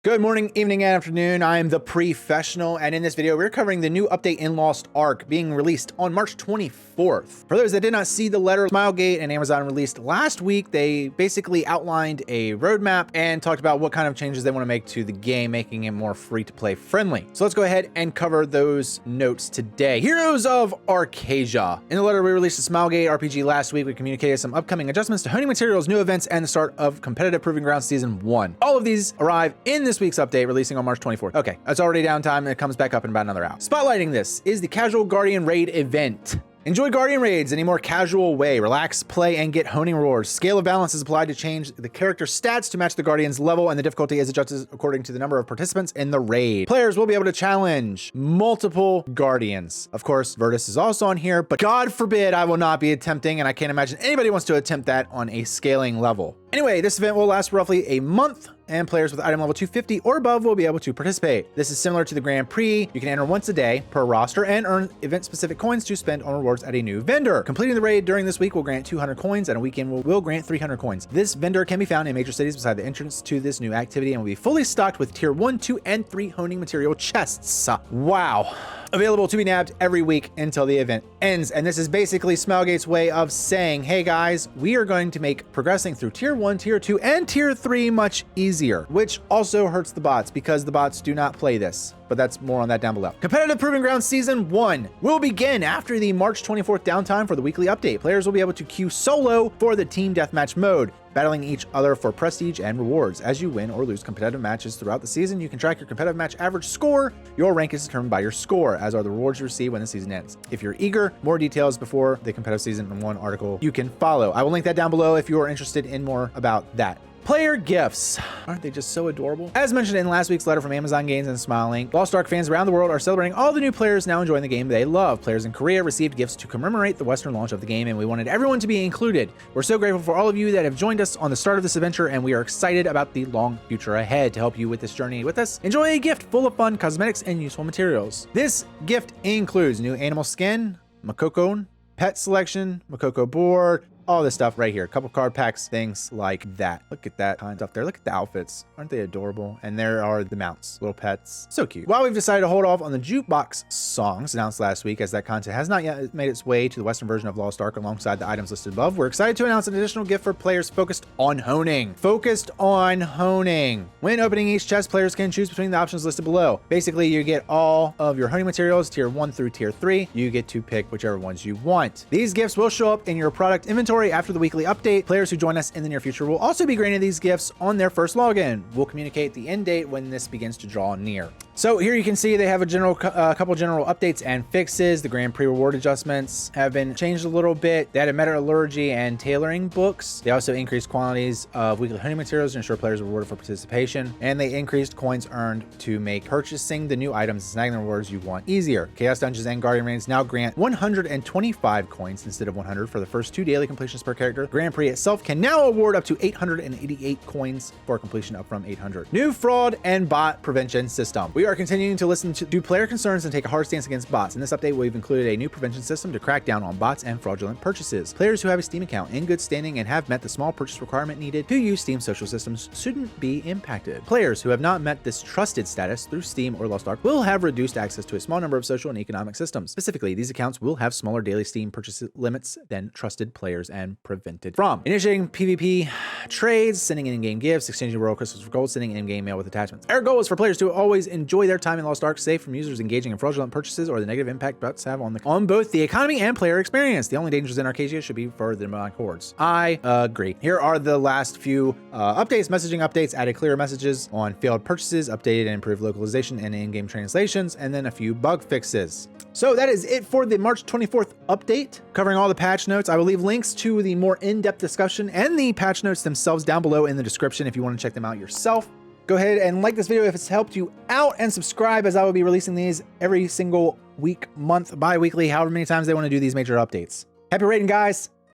Good morning, evening, and afternoon. I am the Professional, and in this video, we're covering the new update in Lost Ark being released on March 24th. For those that did not see the letter Smilegate and Amazon released last week, they basically outlined a roadmap and talked about what kind of changes they want to make to the game, making it more free-to-play friendly. So let's go ahead and cover those notes today. Heroes of Arcasia. In the letter, we released the Smilegate RPG last week. We communicated some upcoming adjustments to honing materials, new events, and the start of competitive Proving Grounds Season 1. All of these arrive in this week's update, releasing on March 24th. Okay, that's already downtime, and it comes back up in about another hour. Spotlighting this is the Casual Guardian Raid event. Enjoy Guardian Raids in a more casual way. Relax, play, and get honing rewards. Scale of balance is applied to change the character's stats to match the Guardian's level, and the difficulty is adjusted according to the number of participants in the raid. Players will be able to challenge multiple Guardians. Of course, Virtus is also on here, but God forbid I will not be attempting, and I can't imagine anybody wants to attempt that on a scaling level. Anyway, this event will last roughly a month, and players with item level 250 or above will be able to participate. This is similar to the Grand Prix. You can enter once a day per roster and earn event-specific coins to spend on rewards at a new vendor. Completing the raid during this week will grant 200 coins, and a weekend will grant 300 coins. This vendor can be found in major cities beside the entrance to this new activity and will be fully stocked with tier 1, 2, and 3 honing material chests. Wow. Available to be nabbed every week until the event ends. And this is basically Smilegate's way of saying, hey guys, we are going to make progressing through tier 1, tier 2, and tier 3 much easier, which also hurts the bots because the bots do not play this. But that's more on that down below. Competitive Proving Grounds Season 1 will begin after the March 24th downtime for the weekly update. Players will be able to queue solo for the team deathmatch mode, battling each other for prestige and rewards. As you win or lose competitive matches throughout the season, you can track your competitive match average score. Your rank is determined by your score, as are the rewards you receive when the season ends. If you're eager, more details before the competitive season 1 article you can follow. I will link that down below if you are interested in more about that. Player gifts. Aren't they just so adorable? As mentioned in last week's letter from Amazon Games and Smiling, Lost Ark fans around the world are celebrating all the new players now enjoying the game they love. Players in Korea received gifts to commemorate the Western launch of the game, and we wanted everyone to be included. We're so grateful for all of you that have joined us on the start of this adventure, and we are excited about the long future ahead. To help you with this journey with us, enjoy a gift full of fun, cosmetics, and useful materials. This gift includes new animal skin, Makoko, pet selection, Makoko board, all this stuff right here. A couple card packs, things like that. Look at that kind of stuff there. Look at the outfits. Aren't they adorable? And there are the mounts, little pets. So cute. While we've decided to hold off on the jukebox songs announced last week, as that content has not yet made its way to the Western version of Lost Ark alongside the items listed above, we're excited to announce an additional gift for players focused on honing. Focused on honing. When opening each chest, players can choose between the options listed below. Basically, you get all of your honing materials, tier 1 through tier 3. You get to pick whichever ones you want. These gifts will show up in your product inventory after the weekly update. Players who join us in the near future will also be granted these gifts on their first login. We'll communicate the end date when this begins to draw near. So here you can see they have a couple general updates and fixes. The Grand Prix reward adjustments have been changed a little bit. They added metallurgy and tailoring books. They also increased quantities of weekly honing materials to ensure players are rewarded for participation. And they increased coins earned to make purchasing the new items and snagging the rewards you want easier. Chaos Dungeons and Guardian Raids now grant 125 coins instead of 100 for the first 2 daily completions per character. Grand Prix itself can now award up to 888 coins for completion, up from 800. New fraud and bot prevention system. We are continuing to listen to player concerns and take a hard stance against bots. In this update, we've included a new prevention system to crack down on bots and fraudulent purchases. Players who have a Steam account in good standing and have met the small purchase requirement needed to use Steam social systems shouldn't be impacted. Players who have not met this trusted status through Steam or Lost Ark will have reduced access to a small number of social and economic systems. Specifically, these accounts will have smaller daily Steam purchase limits than trusted players and prevented from. Initiating PvP trades, sending in-game gifts, exchanging royal crystals for gold, sending in-game mail with attachments. Our goal is for players to always enjoy their time in Lost Ark safe from users engaging in fraudulent purchases or the negative impact bots have on both the economy and player experience. The only dangers in Arcasia should be for the demonic hordes. I agree. Here are the last few updates. Messaging updates added clearer messages on failed purchases, updated and improved localization and in-game translations, and then a few bug fixes. So that is it for the March 24th update, covering all the patch notes. I will leave links to the more in-depth discussion and the patch notes themselves down below in the description if you want to check them out yourself. Go ahead and like this video if it's helped you out, and subscribe, as I will be releasing these every single week, month, bi-weekly, however many times they want to do these major updates. Happy raiding, guys!